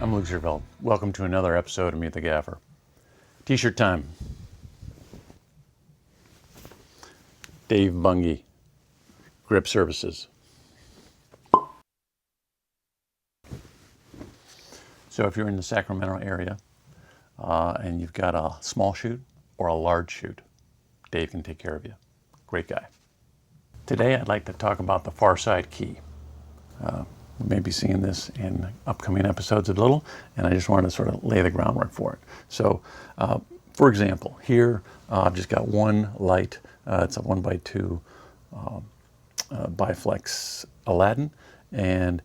I'm Luke Gerveld. Welcome to another episode of Meet the Gaffer. T-shirt time. Dave Bungie, Grip Services. So if you're in the Sacramento area and you've got a small shoot or a large shoot, Dave can take care of you. Great guy. Today I'd like to talk about the Farside Key. We may be seeing this in upcoming episodes a little, and I just wanted to sort of lay the groundwork for it. So, for example, here I've just got one light. It's a 1x2 Biflex Aladdin, and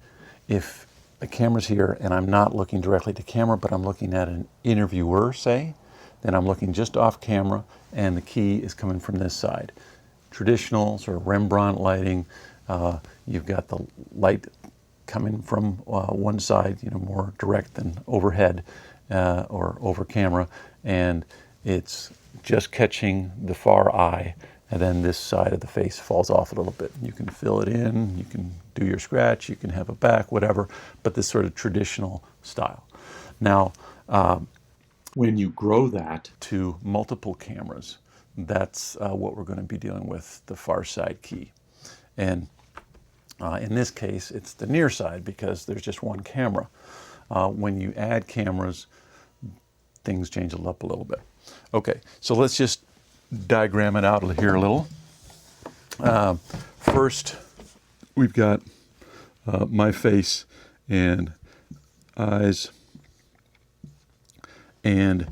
if the camera's here and I'm not looking directly to camera, but I'm looking at an interviewer, say, then I'm looking just off camera, and the key is coming from this side. Traditional sort of Rembrandt lighting. You've got the light coming from one side, more direct than overhead or over camera, and it's just catching the far eye, and then this side of the face falls off a little bit. You can fill it in, you can do your scratch, you can have a back, whatever, but this sort of traditional style. Now, when you grow that to multiple cameras, that's what we're going to be dealing with, the Farside Key. And in this case, it's the near side because there's just one camera. When you add cameras, things change up a little bit. Okay, so let's just diagram it out here a little. First, we've got my face and eyes, and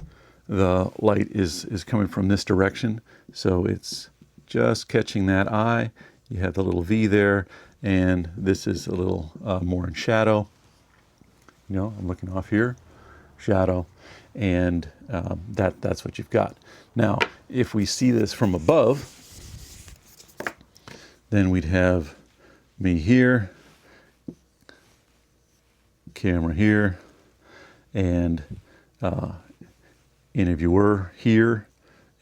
the light is coming from this direction, so it's just catching that eye. You have the little V there, and this is a little more in shadow. I'm looking off here, shadow, and that's what you've got. Now, if we see this from above, then we'd have me here, camera here, and interviewer here,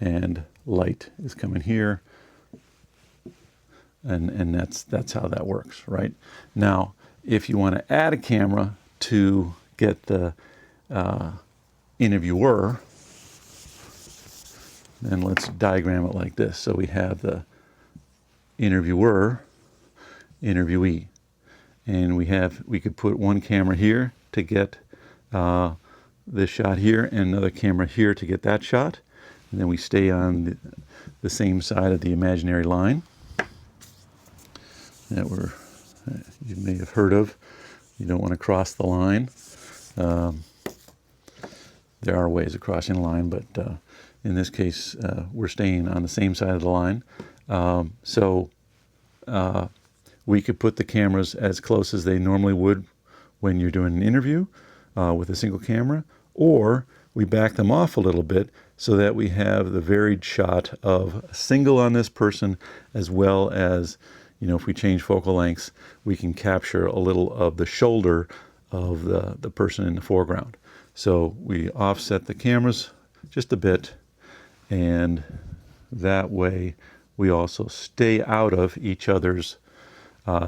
and light is coming here. And that's how that works, right? Now, if you want to add a camera to get the interviewer, then let's diagram it like this. So we have the interviewer, interviewee, and we could put one camera here to get this shot here, and another camera here to get that shot, and then we stay on the same side of the imaginary line that you may have heard of. You don't want to cross the line. There are ways of crossing a line, but in this case, we're staying on the same side of the line. So we could put the cameras as close as they normally would when you're doing an interview with a single camera, or we back them off a little bit so that we have the varied shot of a single on this person, as well as, if we change focal lengths, we can capture a little of the shoulder of the person in the foreground. So we offset the cameras just a bit, and that way we also stay out of each other's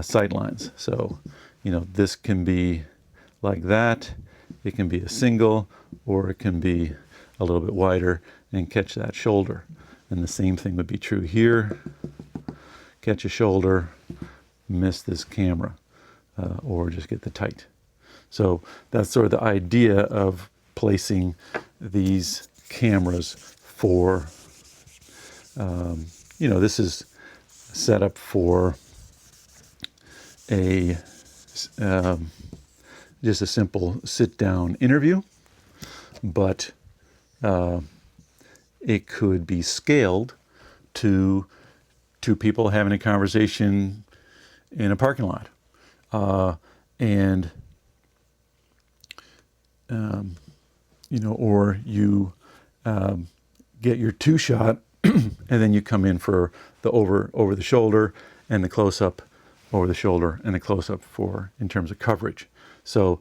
sight lines. So, this can be like that. It can be a single, or it can be a little bit wider and catch that shoulder. And the same thing would be true here. Catch a shoulder, miss this camera, or just get the tight. So that's sort of the idea of placing these cameras for, this is set up for just a simple sit-down interview, but it could be scaled to two people having a conversation in a parking lot, or you get your two shot, and then you come in for the over the shoulder and the close up over the shoulder and the close up in terms of coverage. So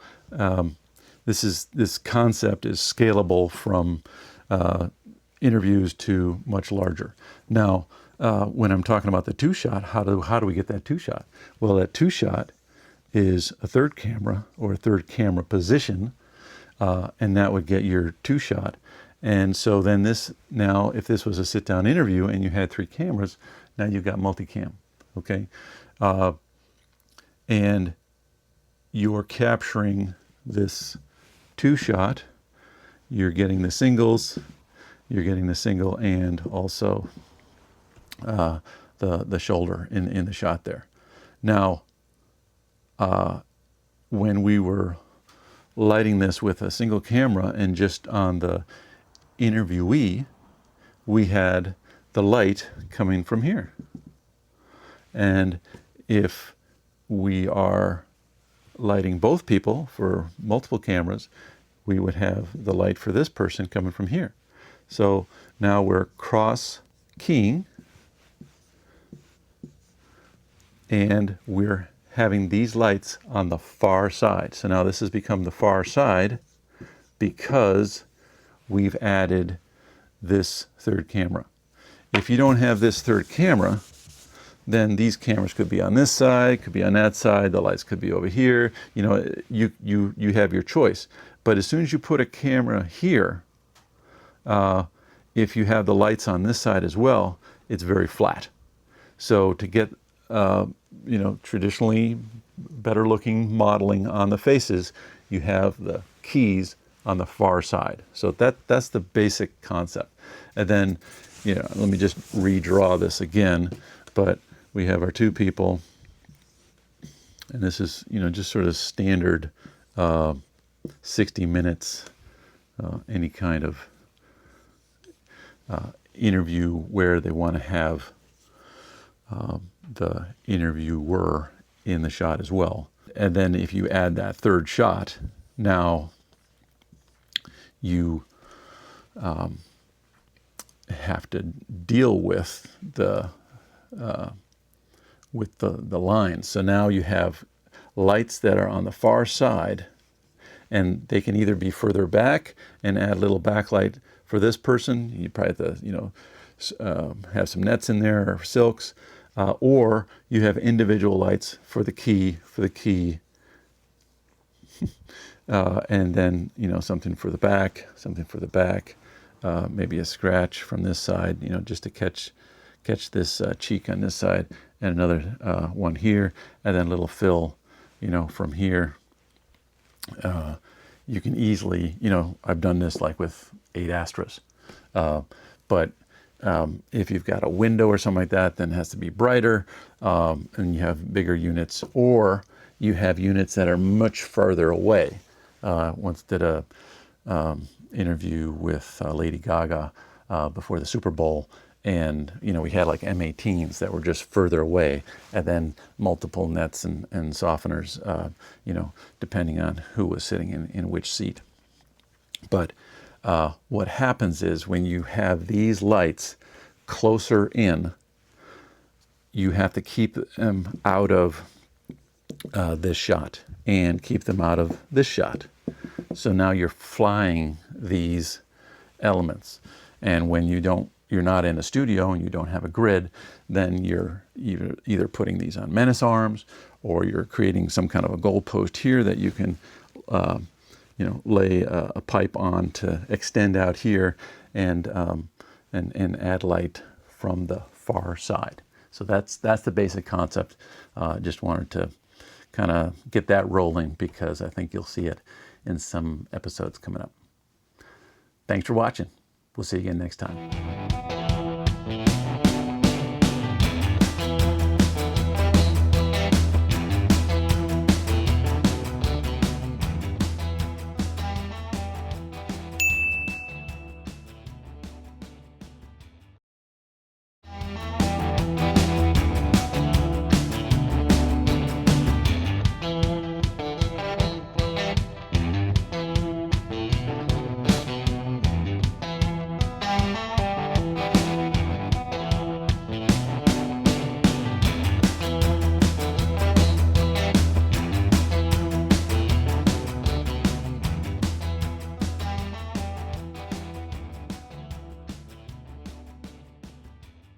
this concept is scalable from interviews to much larger. Now, when I'm talking about the two shot, how do we get that two shot? Well, that two shot is a third camera or a third camera position and that would get your 2-shot. And so then this, now if this was a sit-down interview and you had 3 cameras, now you've got multicam, okay? And you're capturing this 2-shot, you're getting the singles, you're getting the single and also the shoulder in the shot there. Now, when we were lighting this with a single camera and just on the interviewee, we had the light coming from here. And if we are lighting both people for multiple cameras, we would have the light for this person coming from here. So now we're cross keying and we're having these lights on the far side. So now this has become the far side because we've added this 3rd camera. If you don't have this 3rd camera, then these cameras could be on this side, could be on that side, the lights could be over here. You know, you have your choice. But as soon as you put a camera here, if you have the lights on this side as well, it's very flat. So to get, you know, traditionally better looking modeling on the faces, you have the keys on the far side. So that's the basic concept. And then, you know, let me just redraw this again, but we have our 2 people, and this is, you know, just sort of standard 60 minutes, any kind of interview where they want to have the interviewer in the shot as well. And then if you add that 3rd shot, now you have to deal with the lines. So now you have lights that are on the far side, and they can either be further back and add a little backlight for this person. You probably have to, you know, have some nets in there or silks, or you have individual lights for the key, and then, you know, something for the back, maybe a scratch from this side, you know, just to catch this cheek on this side, and another one here, and then a little fill, you know, from here. You can easily, you know, I've done this like with 8 Astras, but if you've got a window or something like that, then it has to be brighter, and you have bigger units, or you have units that are much farther away. Once did a interview with Lady Gaga before the Super Bowl, and, you know, we had like M18s that were just further away, and then multiple nets and softeners, you know, depending on who was sitting in which seat. But what happens is when you have these lights closer in, you have to keep them out of this shot and keep them out of this shot. So now you're flying these elements, and when you're not in a studio and you don't have a grid, then you're either putting these on menace arms, or you're creating some kind of a goalpost here that you can, you know, lay a pipe on to extend out here and add light from the far side. So that's the basic concept. Just wanted to kind of get that rolling because I think you'll see it in some episodes coming up. Thanks for watching. We'll see you again next time.